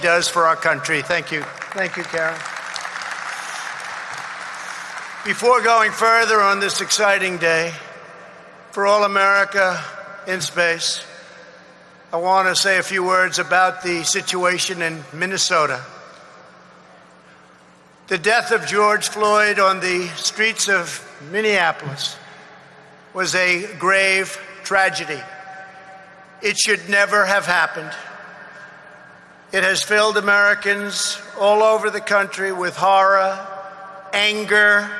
does for our country. Thank you. Thank you, Karen. Before going further on this exciting day for all America in space, I want to say a few words about the situation in Minnesota. The death of George Floyd on the streets of Minneapolis was a grave tragedy. It should never have happened. It has filled Americans all over the country with horror, anger,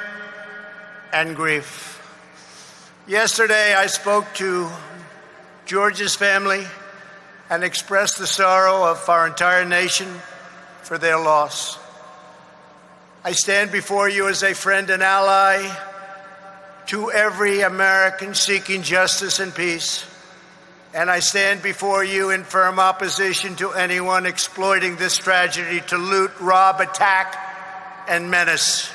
and grief. Yesterday, I spoke to George's family and expressed the sorrow of our entire nation for their loss. I stand before you as a friend and ally to every American seeking justice and peace, and I stand before you in firm opposition to anyone exploiting this tragedy to loot, rob, attack, and menace.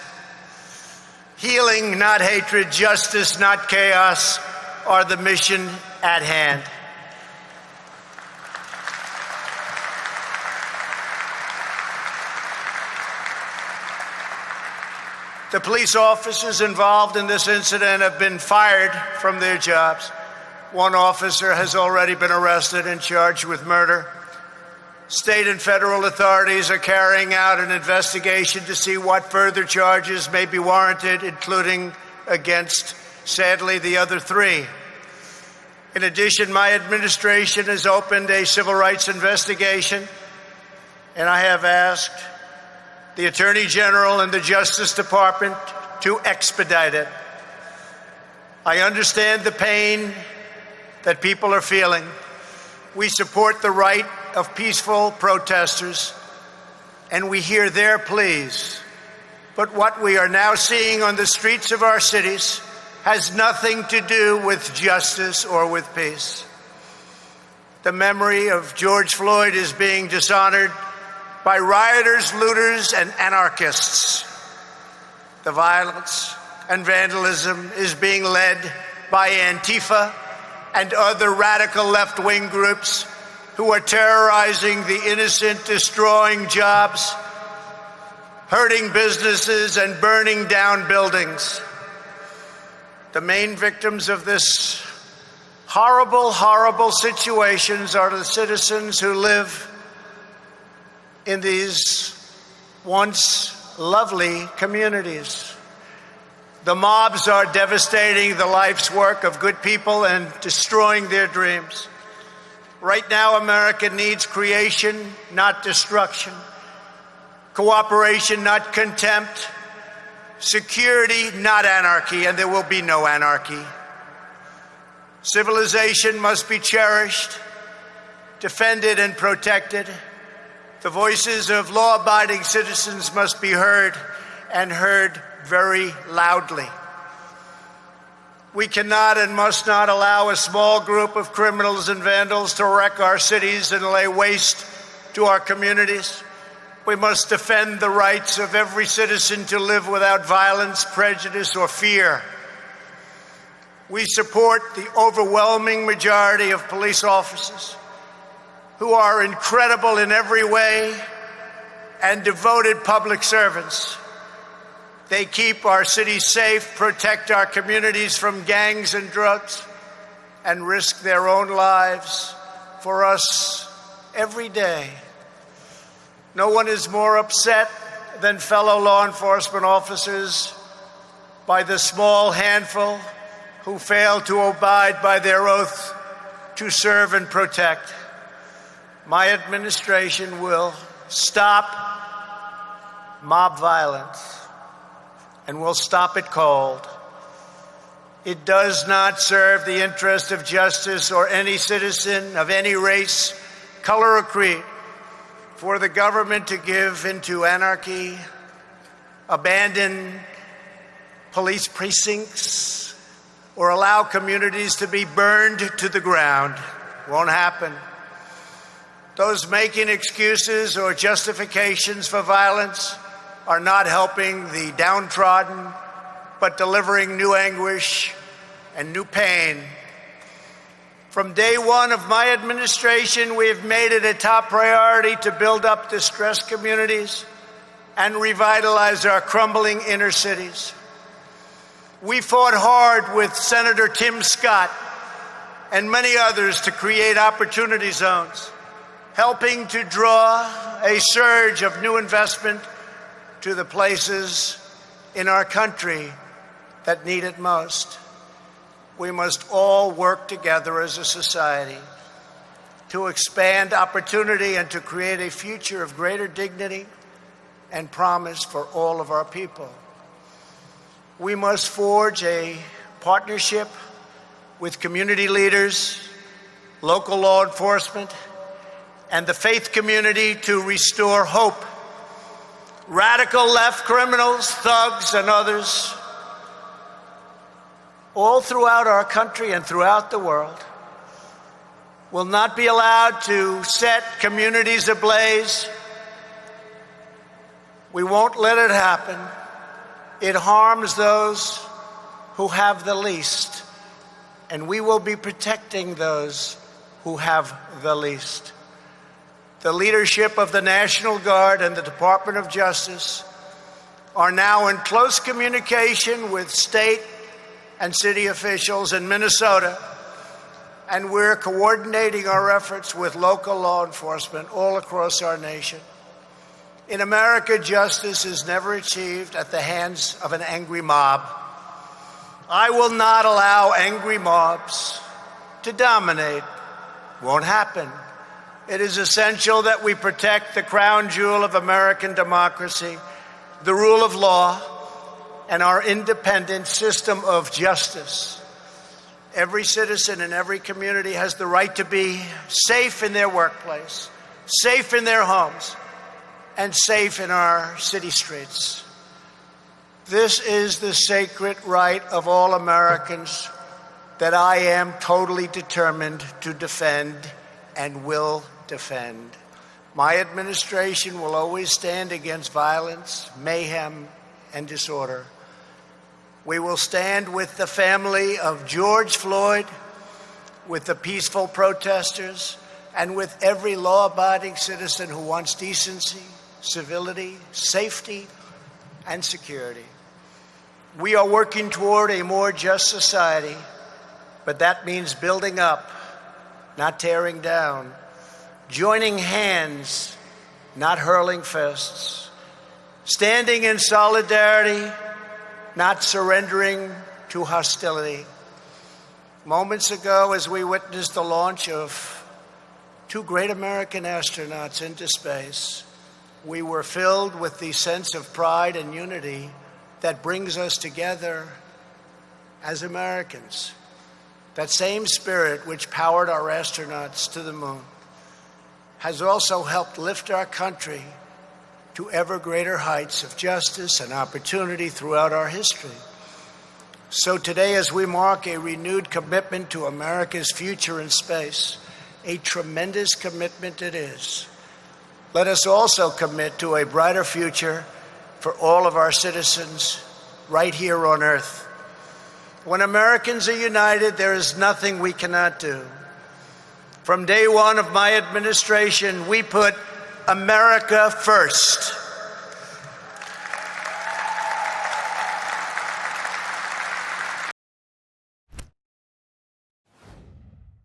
Healing, not hatred, justice, not chaos, are the mission at hand. The police officers involved in this incident have been fired from their jobs. One officer has already been arrested and charged with murder. State and federal authorities are carrying out an investigation to see what further charges may be warranted, including against, sadly, the other three. In addition, my administration has opened a civil rights investigation, and I have asked the Attorney General and the Justice Department to expedite it. I understand the pain that people are feeling. We support the right of peaceful protesters, and we hear their pleas. But what we are now seeing on the streets of our cities has nothing to do with justice or with peace. The memory of George Floyd is being dishonored by rioters, looters, and anarchists. The violence and vandalism is being led by Antifa and other radical left-wing groups who are terrorizing the innocent, destroying jobs, hurting businesses, and burning down buildings. The main victims of this horrible, horrible situations are the citizens who live in these once lovely communities. The mobs are devastating the life's work of good people and destroying their dreams. Right now, America needs creation, not destruction. Cooperation, not contempt. Security, not anarchy, and there will be no anarchy. Civilization must be cherished, defended, and protected. The voices of law-abiding citizens must be heard, and heard very loudly. We cannot and must not allow a small group of criminals and vandals to wreck our cities and lay waste to our communities. We must defend the rights of every citizen to live without violence, prejudice, or fear. We support the overwhelming majority of police officers who are incredible in every way and devoted public servants. They keep our cities safe, protect our communities from gangs and drugs, and risk their own lives for us every day. No one is more upset than fellow law enforcement officers by the small handful who fail to abide by their oath to serve and protect. My administration will stop mob violence, and will stop it cold. It does not serve the interest of justice or any citizen of any race, color, or creed for the government to give into anarchy, abandon police precincts, or allow communities to be burned to the ground. Won't happen. Those making excuses or justifications for violence are not helping the downtrodden, but delivering new anguish and new pain. From day one of my administration, we have made it a top priority to build up distressed communities and revitalize our crumbling inner cities. We fought hard with Senator Tim Scott and many others to create opportunity zones, helping to draw a surge of new investment to the places in our country that need it most. We must all work together as a society to expand opportunity and to create a future of greater dignity and promise for all of our people. We must forge a partnership with community leaders, local law enforcement, and the faith community to restore hope. Radical left criminals, thugs, and others all throughout our country and throughout the world will not be allowed to set communities ablaze. We won't let it happen. It harms those who have the least, and we will be protecting those who have the least. The leadership of the National Guard and the Department of Justice are now in close communication with state and city officials in Minnesota, and we're coordinating our efforts with local law enforcement all across our nation. In America, justice is never achieved at the hands of an angry mob. I will not allow angry mobs to dominate. Won't happen. It is essential that we protect the crown jewel of American democracy, the rule of law, and our independent system of justice. Every citizen in every community has the right to be safe in their workplace, safe in their homes, and safe in our city streets. This is the sacred right of all Americans that I am totally determined to defend and will defend. My administration will always stand against violence, mayhem, and disorder. We will stand with the family of George Floyd, with the peaceful protesters, and with every law-abiding citizen who wants decency, civility, safety, and security. We are working toward a more just society, but that means building up, not tearing down, joining hands, not hurling fists, standing in solidarity, not surrendering to hostility. Moments ago, as we witnessed the launch of two great American astronauts into space, we were filled with the sense of pride and unity that brings us together as Americans. That same spirit which powered our astronauts to the moon has also helped lift our country to ever greater heights of justice and opportunity throughout our history. So today, as we mark a renewed commitment to America's future in space, a tremendous commitment it is, let us also commit to a brighter future for all of our citizens right here on Earth. When Americans are united, there is nothing we cannot do. From day one of my administration, we put America first.